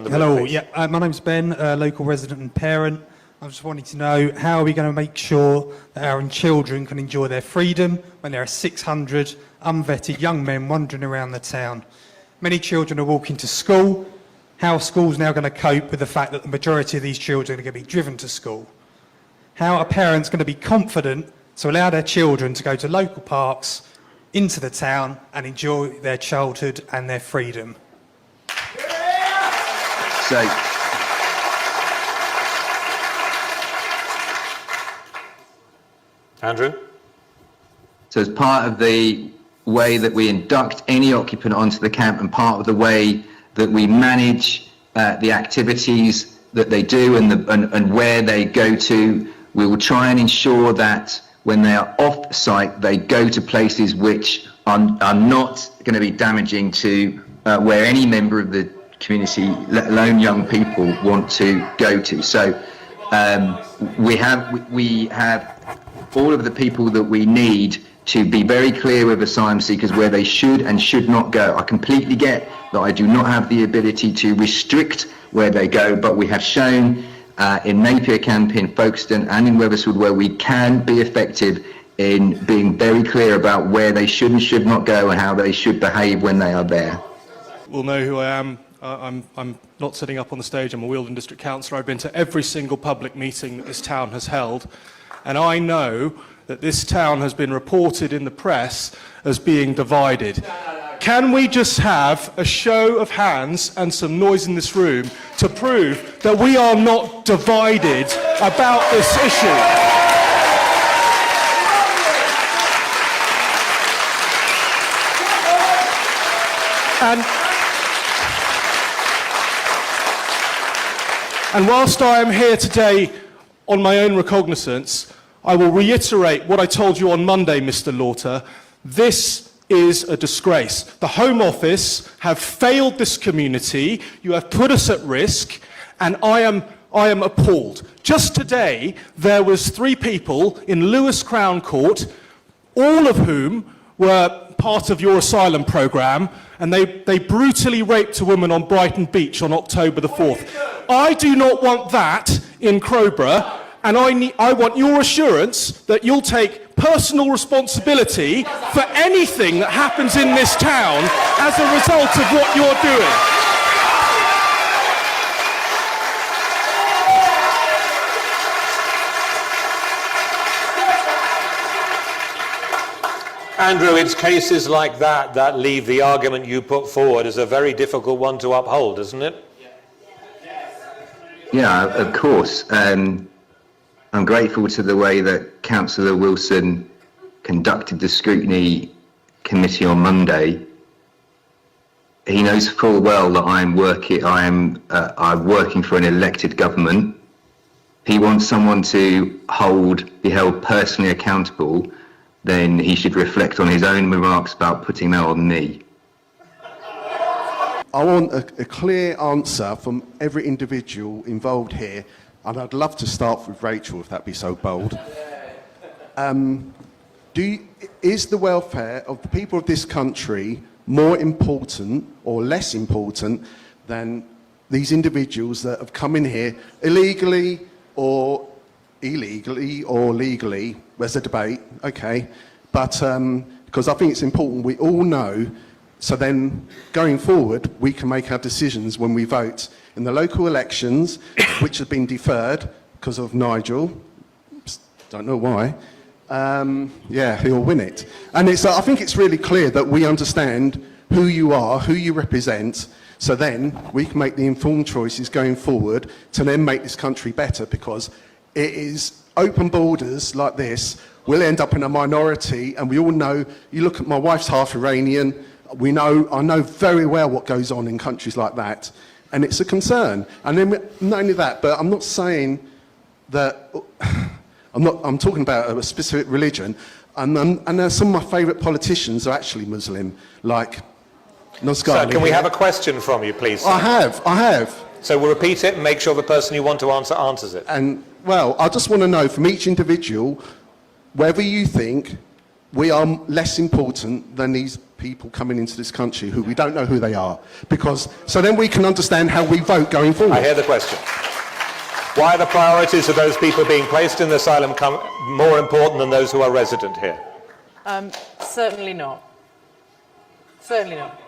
and the Hello, my name's Ben, local resident and parent. I just wanted to know, how are we going to make sure that our children can enjoy their freedom when there are 600 unvetted young men wandering around the town? Many children are walking to school. How are schools now going to cope with the fact that the majority of these children are going to be driven to school? How are parents going to be confident to allow their children to go to local parks, into the town, and enjoy their childhood and their freedom? So, Andrew? So as part of the way that we induct any occupant onto the camp and part of the way that we manage the activities that they do and where they go to, we will try and ensure that when they are off site, they go to places which are not going to be damaging to where any member of the community, let alone young people, want to go to. So we have all of the people that we need to be very clear with asylum seekers where they should and should not go. I completely get that I do not have the ability to restrict where they go, but we have shown in Napier Camp, in Folkestone and in Wethersfield where we can be effective in being very clear about where they should and should not go and how they should behave when they are there. Will know who I am. I'm not sitting up on the stage. I'm a Wealdon District Councillor. I've been to every single public meeting that this town has held, and I know that this town has been reported in the press as being divided. Can we just have a show of hands and some noise in this room to prove that we are not divided about this issue? And whilst I am here today on my own recognizance, I will reiterate what I told you on Monday, Mr. Lauter. This is a disgrace. The Home Office have failed this community. You have put us at risk, and I am appalled. Just today, there was 3 people in Lewis Crown Court, all of whom were part of your asylum programme, and they brutally raped a woman on Brighton Beach on October the 4th. I do not want that in Crowborough, and I want your assurance that you'll take personal responsibility for anything that happens in this town as a result of what you're doing. Andrew, it's cases like that that leave the argument you put forward as a very difficult one to uphold, isn't it? Yeah, of course. I'm grateful to the way that Councillor Wilson conducted the scrutiny committee on Monday. He knows full well that I'm working for an elected government. If he wants someone to be held personally accountable, then he should reflect on his own remarks about putting that on me. I want a clear answer from every individual involved here, and I'd love to start with Rachel, if that'd be so bold. Is the welfare of the people of this country more important or less important than these individuals that have come in here illegally or legally? There's a debate, okay, but because I think it's important we all know, so then going forward we can make our decisions when we vote in the local elections, which have been deferred because of Nigel. Don't know why. Yeah, he'll win it. And I think it's really clear that we understand who you are, who you represent, so then we can make the informed choices going forward to then make this country better, because it is open borders like this, we'll end up in a minority, and we all know, you look at my wife's half Iranian, I know very well what goes on in countries like that, and it's a concern. And then not only that, but I'm not saying that, I'm talking about a specific religion, and some of my favourite politicians are actually Muslim, like Nosgani. Sir, can we have a question from you, please? Sir? I have. So we'll repeat it and make sure the person you want to answer answers it. And, well, I just want to know from each individual whether you think we are less important than these people coming into this country who we don't know who they are. Because, so then we can understand how we vote going forward. I hear the question. Why are the priorities of those people being placed in the asylum more important than those who are resident here? Certainly not. Certainly not.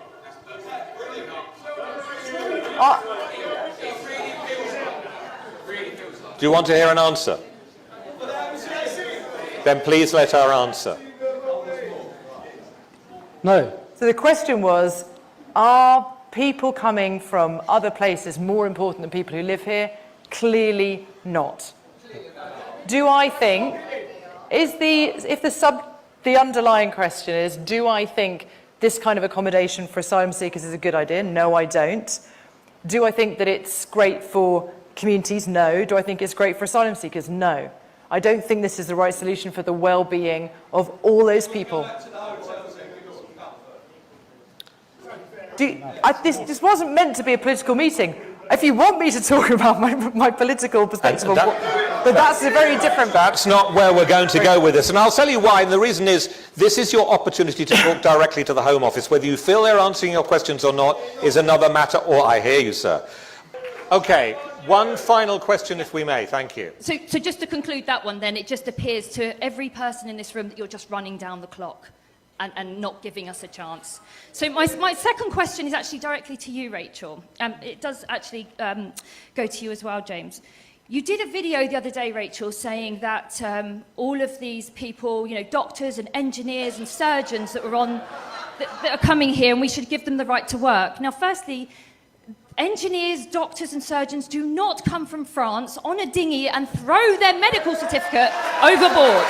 Do you want to hear an answer? Then please let her answer. No. So the question was, are people coming from other places more important than people who live here? Clearly not. Do I think, the underlying question is, do I think this kind of accommodation for asylum seekers is a good idea? No, I don't. Do I think that it's great for communities? No. Do I think it's great for asylum seekers? No. I don't think this is the right solution for the well-being of all those people. This wasn't meant to be a political meeting. If you want me to talk about my political perspective, but that's a very different... That's not where we're going to go with this. And I'll tell you why. And the reason is, this is your opportunity to talk directly to the Home Office. Whether you feel they're answering your questions or not is another matter. Or I hear you, sir. OK, one final question, if we may. Thank you. So just to conclude that one, then, it just appears to every person in this room that you're just running down the clock and not giving us a chance. So my second question is actually directly to you, Rachel. It does actually go to you as well, James. You did a video the other day, Rachel, saying that all of these people, you know, doctors and engineers and surgeons that are coming here, and we should give them the right to work. Now, firstly, engineers, doctors and surgeons do not come from France on a dinghy and throw their medical certificate overboard.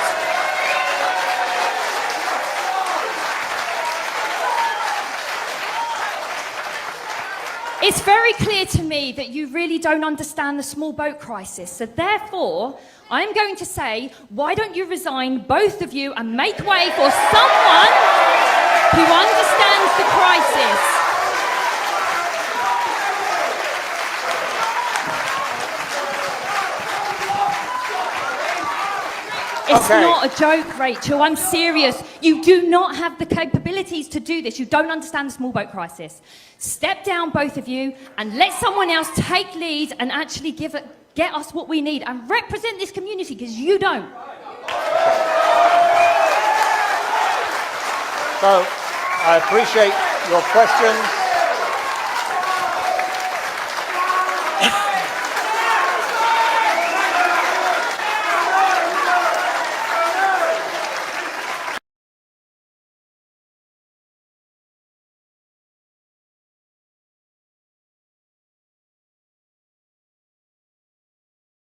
It's very clear to me that you really don't understand the small boat crisis. So therefore, I'm going to say, why don't you resign, both of you, and make way for someone who understands the crisis? It's not a joke, Rachel. I'm serious. You do not have the capabilities to do this. You don't understand the small boat crisis. Step down, both of you, and let someone else take lead and actually get us what we need and represent this community, because you don't. So, I appreciate your questions.